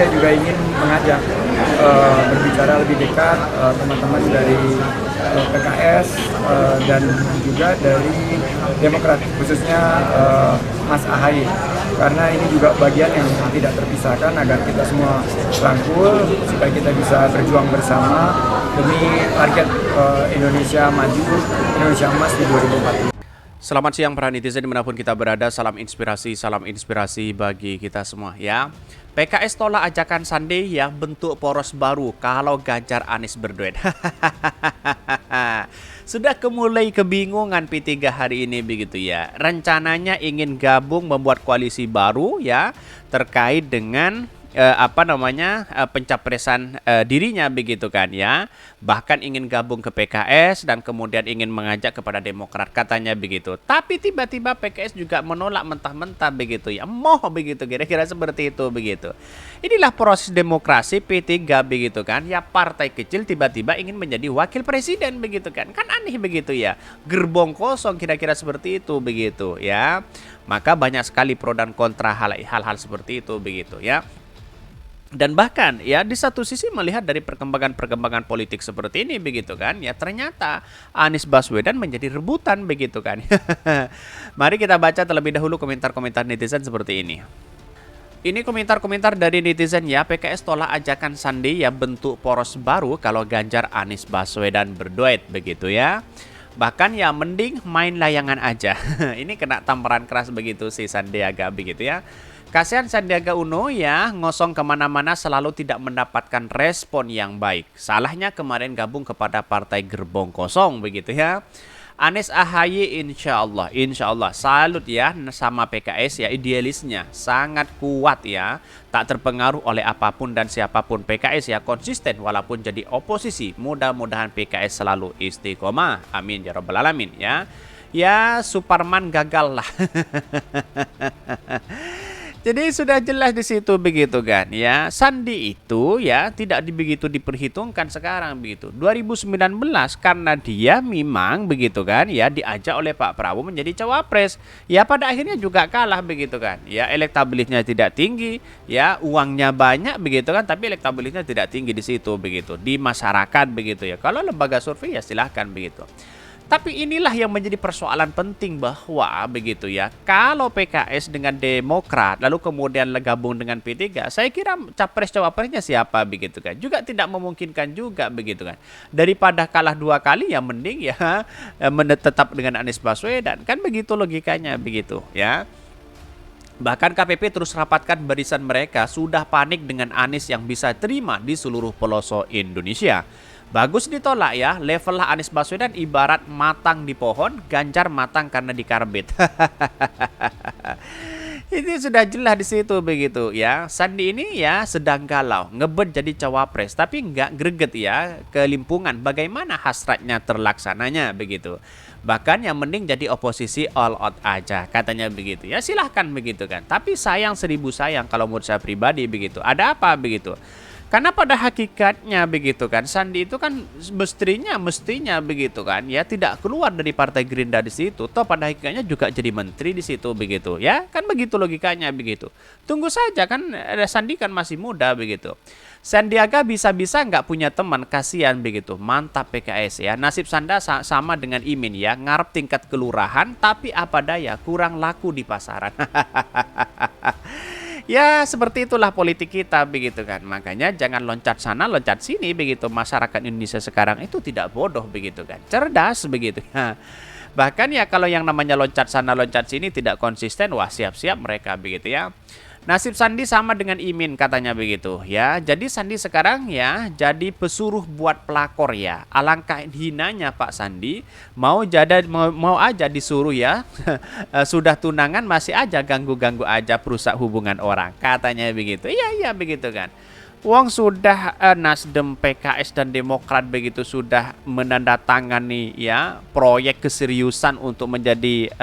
saya juga ingin mengajak berbicara lebih dekat teman-teman dari PKS dan juga dari Demokrat, khususnya Mas Ahaye, karena ini juga bagian yang tidak terpisahkan agar kita semua rangkul supaya kita bisa berjuang bersama demi target Indonesia maju, Indonesia emas di 2045. Selamat siang para netizen dimanapun kita berada, salam inspirasi bagi kita semua ya. PKS tolak ajakan Sandi ya, bentuk poros baru kalau Ganjar Anies berduet. Sudah mulai kebingungan P3 hari ini begitu ya. Rencananya ingin gabung membuat koalisi baru ya terkait dengan pencapresan dirinya begitu kan ya. Bahkan ingin gabung ke PKS dan kemudian ingin mengajak kepada Demokrat katanya begitu. Tapi tiba-tiba PKS juga menolak mentah-mentah begitu ya. Moh begitu, kira-kira seperti itu begitu. Inilah proses demokrasi P3 begitu kan. Ya partai kecil tiba-tiba ingin menjadi wakil presiden begitu kan. Kan aneh begitu ya. Gerbong kosong kira-kira seperti itu begitu ya. Maka banyak sekali pro dan kontra hal-hal seperti itu begitu ya. Dan bahkan ya di satu sisi melihat dari perkembangan politik seperti ini begitu kan ya, ternyata Anies Baswedan menjadi rebutan begitu kan. Mari kita baca terlebih dahulu komentar-komentar netizen seperti ini. Ini komentar-komentar dari netizen ya. PKS tolak ajakan Sandi ya, bentuk poros baru kalau Ganjar Anies Baswedan berduet begitu ya. Bahkan ya mending main layangan aja. Ini kena tamparan keras begitu si Sandiaga begitu ya. Kasihan Sandiaga Uno ya, ngosong kemana-mana selalu tidak mendapatkan respon yang baik. Salahnya kemarin gabung kepada partai gerbong kosong begitu ya. Anies Ahaye insya Allah salut ya sama PKS ya, idealisnya sangat kuat ya, tak terpengaruh oleh apapun dan siapapun. PKS ya konsisten walaupun jadi oposisi. Mudah-mudahan PKS selalu istiqomah, amin ya rabbal alamin ya. Ya Superman gagal lah. Jadi sudah jelas di situ begitu kan ya. Sandi itu ya tidak begitu diperhitungkan sekarang begitu. 2019 karena dia memang begitu kan ya diajak oleh Pak Prabowo menjadi cawapres. Ya pada akhirnya juga kalah begitu kan. Ya elektabilitasnya tidak tinggi, ya uangnya banyak begitu kan, tapi elektabilitasnya tidak tinggi di situ begitu. Di masyarakat begitu ya. Kalau lembaga survei ya silahkan begitu. Tapi inilah yang menjadi persoalan penting bahwa begitu ya, kalau PKS dengan Demokrat lalu kemudian gabung dengan P3, saya kira capres-cawapresnya siapa begitu kan, juga tidak memungkinkan juga begitu kan. Daripada kalah 2 kali ya mending ya tetap dengan Anies Baswedan, kan begitu logikanya begitu ya. Bahkan KPP terus rapatkan barisan mereka, sudah panik dengan Anies yang bisa terima di seluruh pelosok Indonesia. Bagus ditolak ya, level Anies Baswedan ibarat matang di pohon, Ganjar matang karena dikarbit. Ini sudah jelas di situ begitu ya. Sandi ini ya sedang galau, ngebet jadi cawapres, tapi nggak greget ya kelimpungan. Bagaimana hasratnya terlaksananya begitu. Bahkan yang mending jadi oposisi all out aja katanya begitu ya, silahkan begitu kan. Tapi sayang 1000 sayang kalau menurut saya pribadi begitu. Ada apa begitu? Karena pada hakikatnya begitu kan, Sandi itu kan mestinya begitu kan ya, tidak keluar dari Partai Gerindra di situ. Toh pada hakikatnya juga jadi menteri di situ begitu ya. Kan begitu logikanya begitu. Tunggu saja kan, Sandi kan masih muda begitu. Sandiaga bisa-bisa nggak punya teman, kasihan begitu. Mantap PKS ya. Nasib Sanda sama dengan Imin ya, ngarep tingkat kelurahan tapi apa daya kurang laku di pasaran. Ya seperti itulah politik kita begitu kan. Makanya jangan loncat sana loncat sini begitu. Masyarakat Indonesia sekarang itu tidak bodoh begitu kan, cerdas begitu ya. Bahkan ya kalau yang namanya loncat sana loncat sini tidak konsisten, wah siap-siap mereka begitu ya. Nasib Sandi sama dengan Imin katanya begitu ya. Jadi Sandi sekarang ya jadi pesuruh buat pelakor ya. Alangkah hinanya Pak Sandi, mau aja disuruh ya. Sudah tunangan masih aja ganggu-ganggu aja perusak hubungan orang katanya begitu. Iya begitu kan. Wong sudah Nasdem, PKS dan Demokrat begitu sudah menandatangani ya proyek keseriusan untuk menjadi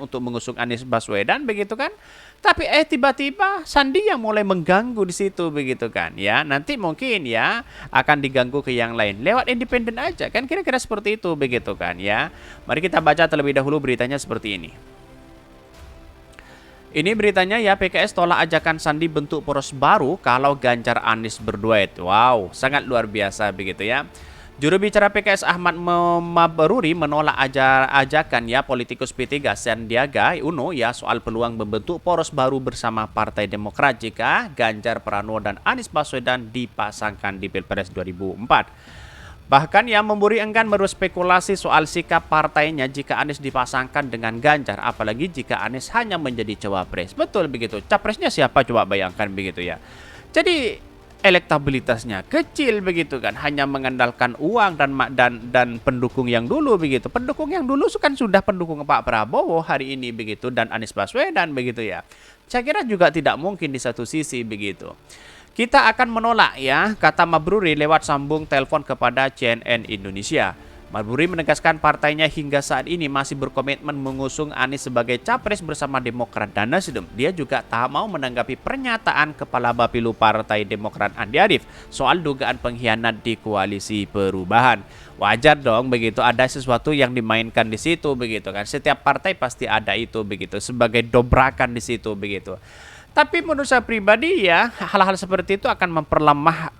untuk mengusung Anies Baswedan begitu kan. Tapi tiba-tiba Sandi yang mulai mengganggu di situ begitu kan ya. Nanti mungkin ya akan diganggu ke yang lain lewat independen aja kan, kira-kira seperti itu begitu kan ya. Mari kita baca terlebih dahulu beritanya seperti ini. Ini beritanya ya, PKS tolak ajakan Sandi bentuk poros baru kalau Ganjar Anies berduet. Wow, sangat luar biasa begitu ya. Juru bicara PKS Ahmad Mabruri menolak ajakan ya politikus P3 Sandiaga Uno ya soal peluang membentuk poros baru bersama Partai Demokrat jika Ganjar Pranowo dan Anies Baswedan dipasangkan di Pilpres 2004. Bahkan yang memberi enggan berspekulasi soal sikap partainya jika Anies dipasangkan dengan Ganjar, apalagi jika Anies hanya menjadi cawapres. Betul begitu. Capresnya siapa coba bayangkan begitu ya. Jadi elektabilitasnya kecil begitu kan, hanya mengandalkan uang dan pendukung yang dulu begitu. Pendukung yang dulu kan sudah pendukung Pak Prabowo hari ini begitu dan Anies Baswedan begitu ya. Saya kira juga tidak mungkin di satu sisi begitu. Kita akan menolak ya, kata Mabruri lewat sambung telepon kepada CNN Indonesia. Mabruri menegaskan partainya hingga saat ini masih berkomitmen mengusung Anies sebagai capres bersama Demokrat dan Nasdem. Dia juga tak mau menanggapi pernyataan Kepala Bapilu Partai Demokrat Andi Arief soal dugaan pengkhianat di koalisi perubahan. Wajar dong begitu, ada sesuatu yang dimainkan di situ begitu kan. Setiap partai pasti ada itu begitu, sebagai dobrakan di situ begitu. Tapi menurut saya pribadi ya, hal-hal seperti itu akan memperlemah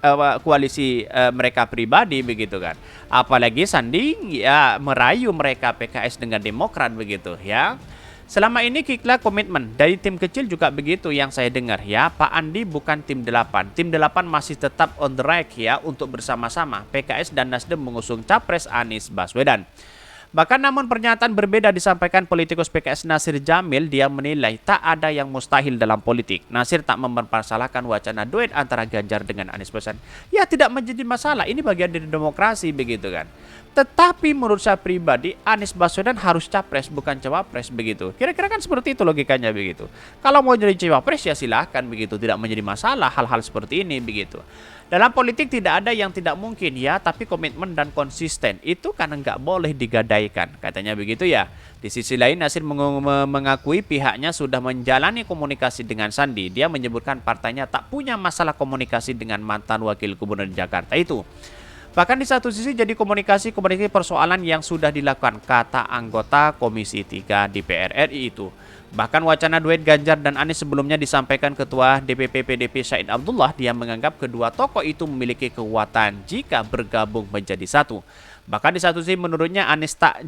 koalisi mereka pribadi begitu kan. Apalagi Sandi ya merayu mereka PKS dengan Demokrat begitu ya. Selama ini Kikla komitmen dari tim kecil juga begitu yang saya dengar ya. Pak Andi bukan tim 8. Tim 8 masih tetap on the track ya untuk bersama-sama PKS dan Nasdem mengusung capres Anies Baswedan. Bahkan namun pernyataan berbeda disampaikan politikus PKS Nasir Jamil. Dia menilai tak ada yang mustahil dalam politik. Nasir tak mempermasalahkan wacana duet antara Ganjar dengan Anies Baswedan. Ya tidak menjadi masalah, ini bagian dari demokrasi begitu kan. Tetapi menurut saya pribadi Anies Baswedan harus capres bukan cawapres begitu. Kira-kira kan seperti itu logikanya begitu. Kalau mau jadi cawapres ya silahkan begitu, tidak menjadi masalah hal-hal seperti ini begitu. Dalam politik tidak ada yang tidak mungkin ya, tapi komitmen dan konsisten itu kan nggak boleh digadaikan, katanya begitu ya. Di sisi lain Nasir mengakui pihaknya sudah menjalani komunikasi dengan Sandi. Dia menyebutkan partainya tak punya masalah komunikasi dengan mantan wakil gubernur Jakarta itu. Bahkan di satu sisi jadi komunikasi persoalan yang sudah dilakukan, kata anggota Komisi 3 DPR RI itu. Bahkan wacana duet Ganjar dan Anies sebelumnya disampaikan Ketua DPP PDP Said Abdullah. Dia menganggap kedua tokoh itu memiliki kekuatan jika bergabung menjadi satu. Bahkan di satu sisi menurutnya Anies tak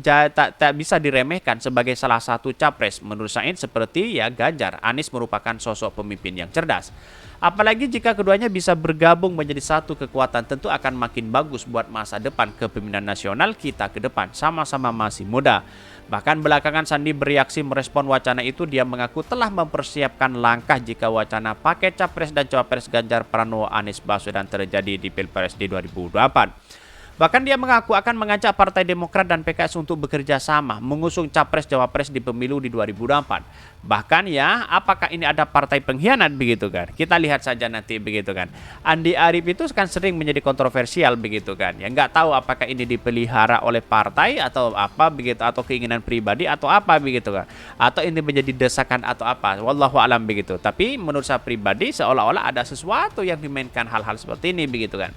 bisa diremehkan sebagai salah satu capres. Menurut Said seperti ya Ganjar, Anies merupakan sosok pemimpin yang cerdas. Apalagi jika keduanya bisa bergabung menjadi satu kekuatan, tentu akan makin bagus buat masa depan kepemimpinan nasional kita ke depan. Sama-sama masih muda. Bahkan belakangan Sandi bereaksi merespon wacana itu. Dia mengaku telah mempersiapkan langkah jika wacana paket capres dan cawapres Ganjar Pranowo Anies Baswedan terjadi di Pilpres di 2024. Bahkan dia mengaku akan mengajak Partai Demokrat dan PKS untuk bekerja sama mengusung capres-cawapres di pemilu di 2024. Bahkan ya, apakah ini ada partai pengkhianat begitu kan? Kita lihat saja nanti begitu kan. Andi Arief itu kan sering menjadi kontroversial begitu kan. Ya nggak tahu apakah ini dipelihara oleh partai atau apa begitu, atau keinginan pribadi atau apa begitu kan. Atau ini menjadi desakan atau apa. Wallahu alam begitu. Tapi menurut saya pribadi seolah-olah ada sesuatu yang dimainkan hal-hal seperti ini begitu kan.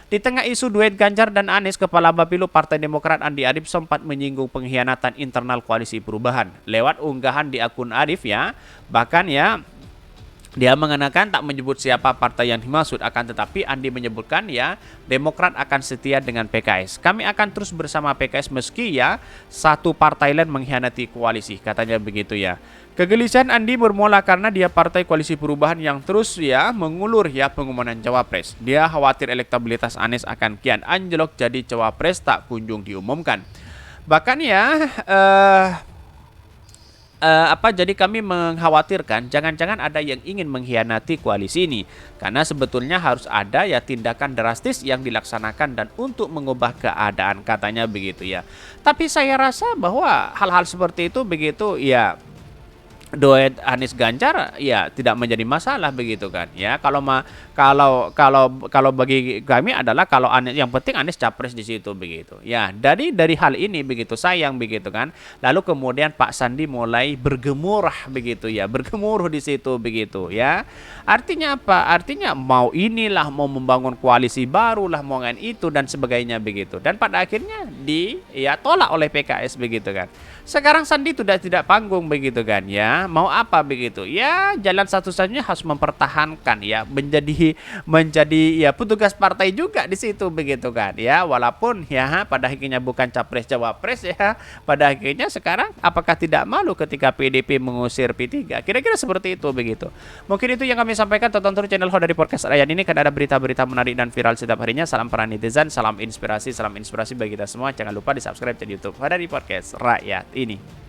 Di tengah isu duet Ganjar dan Anies, Kepala Bapilu Partai Demokrat Andi Arief sempat menyinggung pengkhianatan internal koalisi perubahan lewat unggahan di akun Arief ya. Bahkan ya dia mengenakan tak menyebut siapa partai yang dimaksud, akan tetapi Andi menyebutkan ya Demokrat akan setia dengan PKS. Kami akan terus bersama PKS meski ya satu partai lain mengkhianati koalisi, katanya begitu ya. Kegelisahan Andi bermula karena dia partai koalisi perubahan yang terus ya mengulur ya pengumuman cawapres. Dia khawatir elektabilitas Anies akan kian anjlok jadi cawapres tak kunjung diumumkan. Bahkan ya jadi kami mengkhawatirkan jangan-jangan ada yang ingin mengkhianati koalisi ini, karena sebetulnya harus ada ya tindakan drastis yang dilaksanakan dan untuk mengubah keadaan, katanya begitu ya. Tapi saya rasa bahwa hal-hal seperti itu begitu ya duet Anies Ganjar ya tidak menjadi masalah begitu kan ya. Kalau bagi kami adalah kalau Anies, yang penting Anies capres di situ begitu ya. Dari hal ini begitu sayang begitu kan. Lalu kemudian Pak Sandi mulai bergemuruh begitu ya, bergemuruh di situ begitu ya. Artinya apa? Artinya mau inilah, mau membangun koalisi baru lah, mau itu dan sebagainya begitu. Dan pada akhirnya tolak oleh PKS begitu kan. Sekarang Sandi sudah tidak panggung begitu kan ya. ya, mau apa begitu? Ya, jalan satu-satunya harus mempertahankan ya, menjadi ya petugas partai juga di situ begitu kan ya. Walaupun ya pada akhirnya bukan capres cawapres ya, pada akhirnya sekarang apakah tidak malu ketika PDP mengusir P3? Kira-kira seperti itu begitu. Mungkin itu yang kami sampaikan. Tonton terus channel Ho dari Podcast Rakyat ini, karena ada berita-berita menarik dan viral setiap harinya. Salam para netizen, salam inspirasi bagi kita semua. Jangan lupa di subscribe channel YouTube Ho dari Podcast Rakyat ini.